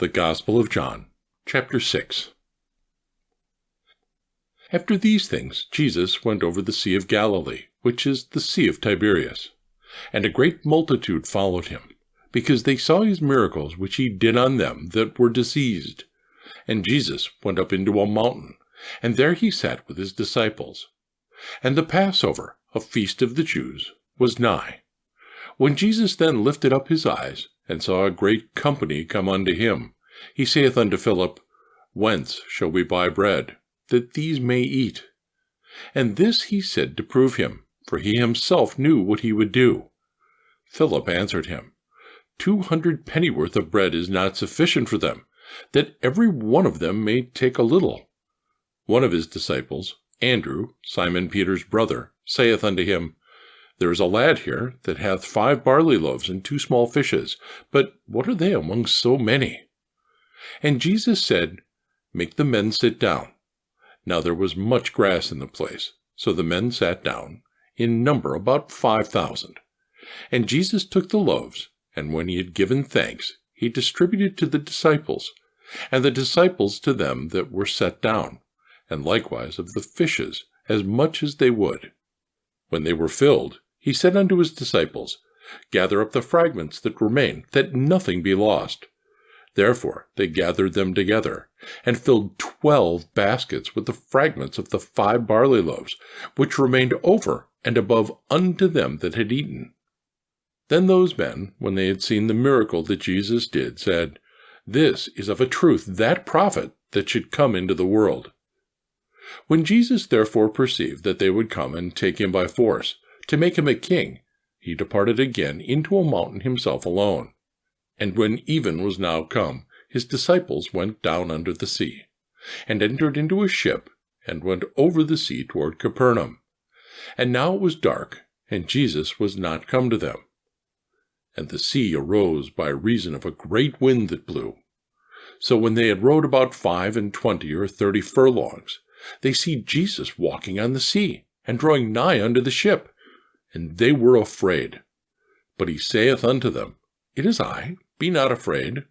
The Gospel of John, chapter 6. After these things, Jesus went over the Sea of Galilee, which is the Sea of Tiberias. And a great multitude followed him, because they saw his miracles which he did on them that were diseased. And Jesus went up into a mountain, and there he sat with his disciples. And the Passover, a feast of the Jews, was nigh. When Jesus then lifted up his eyes, and saw a great company come unto him, he saith unto Philip, Whence shall we buy bread, that these may eat? And this he said to prove him, for he himself knew what he would do. Philip answered him, 200 pennyworth of bread is not sufficient for them, that every one of them may take a little. One of his disciples, Andrew, Simon Peter's brother, saith unto him, There is a lad here that hath 5 barley loaves and 2 small fishes, but what are they among so many? And Jesus said, Make the men sit down. Now there was much grass in the place, so the men sat down, in number about 5,000. And Jesus took the loaves, and when he had given thanks, he distributed to the disciples, and the disciples to them that were set down, and likewise of the fishes, as much as they would. When they were filled, he said unto his disciples, Gather up the fragments that remain, that nothing be lost. Therefore they gathered them together, and filled 12 baskets with the fragments of the 5 barley loaves, which remained over and above unto them that had eaten. Then those men, when they had seen the miracle that Jesus did, said, This is of a truth that prophet that should come into the world. When Jesus therefore perceived that they would come and take him by force, to make him a king, he departed again into a mountain himself alone. And when even was now come, his disciples went down under the sea, and entered into a ship, and went over the sea toward Capernaum. And now it was dark, and Jesus was not come to them. And the sea arose by reason of a great wind that blew. So when they had rowed about 25 or 30 furlongs, they see Jesus walking on the sea, and drawing nigh unto the ship, and they were afraid. But he saith unto them, It is I, be not afraid.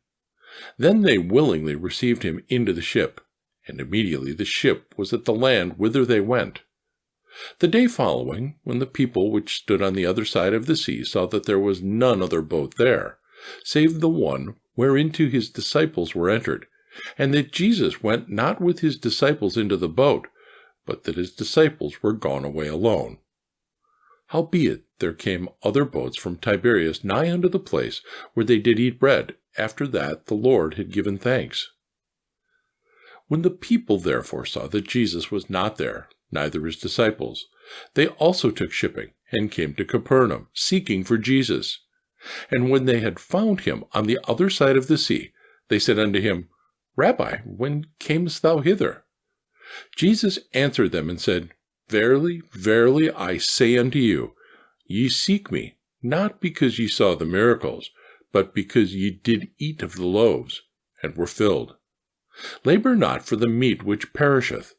Then they willingly received him into the ship, and immediately the ship was at the land whither they went. The day following, when the people which stood on the other side of the sea saw that there was none other boat there, save the one whereinto his disciples were entered, and that Jesus went not with his disciples into the boat, but that his disciples were gone away alone. Howbeit there came other boats from Tiberias nigh unto the place where they did eat bread, after that the Lord had given thanks. When the people therefore saw that Jesus was not there, neither his disciples, they also took shipping, and came to Capernaum, seeking for Jesus. And when they had found him on the other side of the sea, they said unto him, Rabbi, when camest thou hither? Jesus answered them and said, Verily, verily, I say unto you, ye seek me, not because ye saw the miracles, but because ye did eat of the loaves, and were filled. Labor not for the meat which perisheth,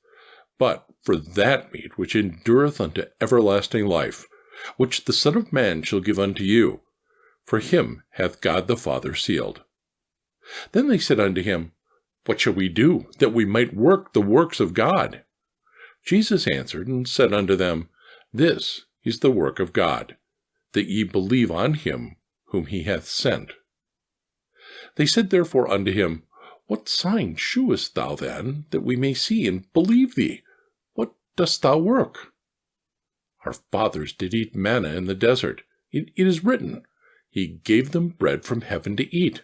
but for that meat which endureth unto everlasting life, which the Son of Man shall give unto you. For him hath God the Father sealed. Then they said unto him, What shall we do, that we might work the works of God? Jesus answered and said unto them, This is the work of God, that ye believe on him whom he hath sent. They said therefore unto him, What sign shewest thou then, that we may see and believe thee? What dost thou work? Our fathers did eat manna in the desert. It is written, He gave them bread from heaven to eat.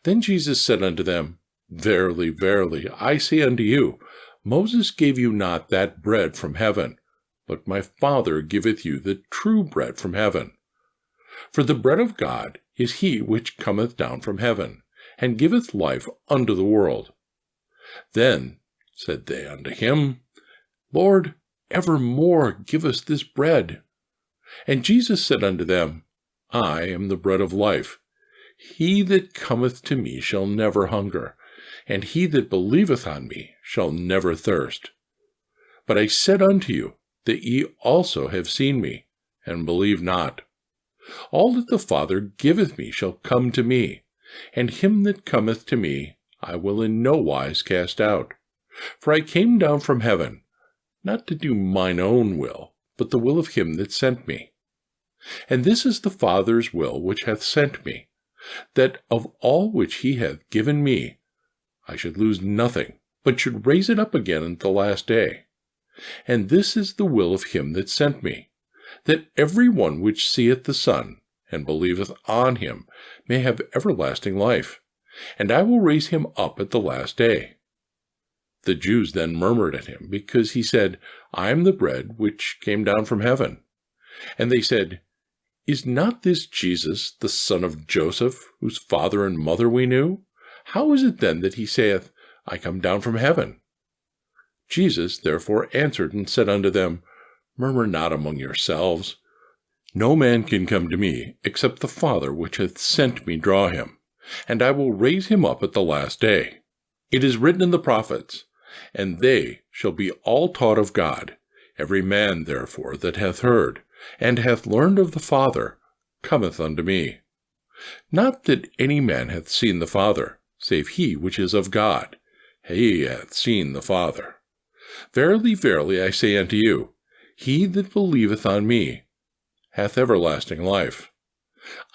Then Jesus said unto them, Verily, verily, I say unto you, Moses gave you not that bread from heaven, but my Father giveth you the true bread from heaven. For the bread of God is he which cometh down from heaven, and giveth life unto the world. Then said they unto him, Lord, evermore give us this bread. And Jesus said unto them, I am the bread of life. He that cometh to me shall never hunger, and he that believeth on me shall never thirst. But I said unto you, that ye also have seen me, and believe not. All that the Father giveth me shall come to me, And him that cometh to me I will in no wise cast out. For I came down from heaven, not to do mine own will, but the will of him that sent me. And this is the Father's will which hath sent me, that of all which he hath given me I should lose nothing, but should raise it up again at the last day. And this is the will of him that sent me, that every one which seeth the Son, and believeth on him, may have everlasting life, and I will raise him up at the last day. The Jews then murmured at him, because he said, I am the bread which came down from heaven. And they said, Is not this Jesus, the son of Joseph, whose father and mother we knew? How is it then that he saith, I come down from heaven? Jesus therefore answered and said unto them, Murmur not among yourselves. No man can come to me, except the Father which hath sent me draw him, and I will raise him up at the last day. It is written in the prophets, And they shall be all taught of God. Every man therefore that hath heard, and hath learned of the Father, cometh unto me. Not that any man hath seen the Father, save he which is of God. He hath seen the Father. Verily, verily, I say unto you, he that believeth on me hath everlasting life.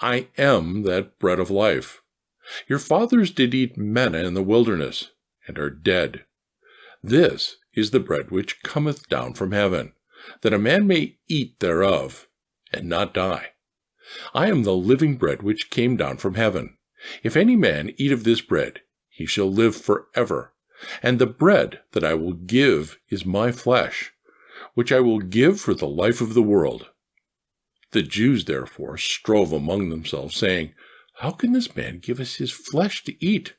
I am that bread of life. Your fathers did eat manna in the wilderness, and are dead. This is the bread which cometh down from heaven, that a man may eat thereof, and not die. I am the living bread which came down from heaven. If any man eat of this bread, he shall live forever. And the bread that I will give is my flesh, which I will give for the life of the world. The Jews therefore strove among themselves, saying, How can this man give us his flesh to eat?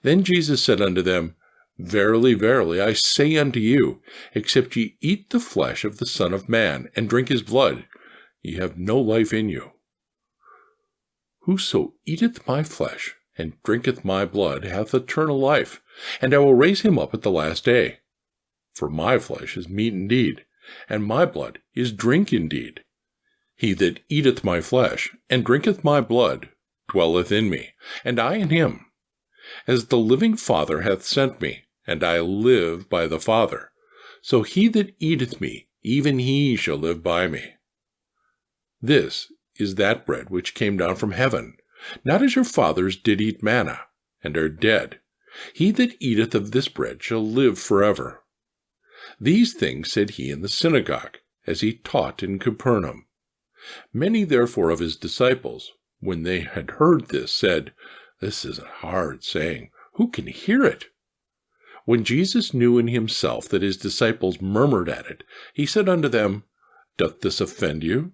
Then Jesus said unto them, Verily, verily, I say unto you, except ye eat the flesh of the Son of Man, and drink his blood, ye have no life in you. Whoso eateth my flesh, and drinketh my blood, hath eternal life, and I will raise him up at the last day. For my flesh is meat indeed, and my blood is drink indeed. He that eateth my flesh, and drinketh my blood, dwelleth in me, and I in him. As the living Father hath sent me, and I live by the Father, so he that eateth me, even he shall live by me. This is that bread which came down from heaven, not as your fathers did eat manna, and are dead. He that eateth of this bread shall live forever. These things said he in the synagogue, as he taught in Capernaum. Many therefore of his disciples, when they had heard this, said, This is a hard saying. Who can hear it? When Jesus knew in himself that his disciples murmured at it, he said unto them, Doth this offend you?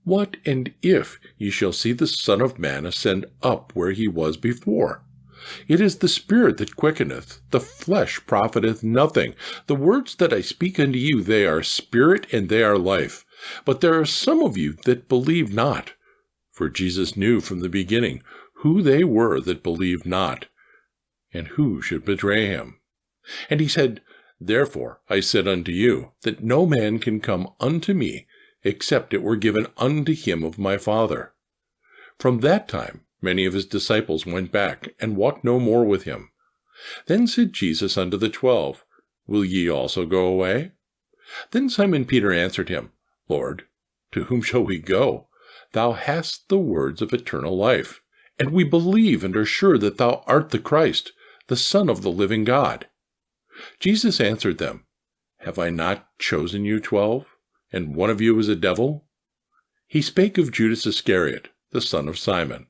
What and if ye shall see the Son of Man ascend up where he was before? It is the Spirit that quickeneth, the flesh profiteth nothing. The words that I speak unto you, they are spirit and they are life. But there are some of you that believe not. For Jesus knew from the beginning who they were that believed not, and who should betray him. And he said, Therefore I said unto you, that no man can come unto me, except it were given unto him of my Father. From that time many of his disciples went back, and walked no more with him. Then said Jesus unto the 12, Will ye also go away? Then Simon Peter answered him, Lord, to whom shall we go? Thou hast the words of eternal life, and we believe and are sure that thou art the Christ, the Son of the living God. Jesus answered them, Have I not chosen you 12, and one of you is a devil? He spake of Judas Iscariot, the son of Simon,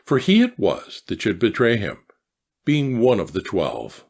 for he it was that should betray him, being one of the 12.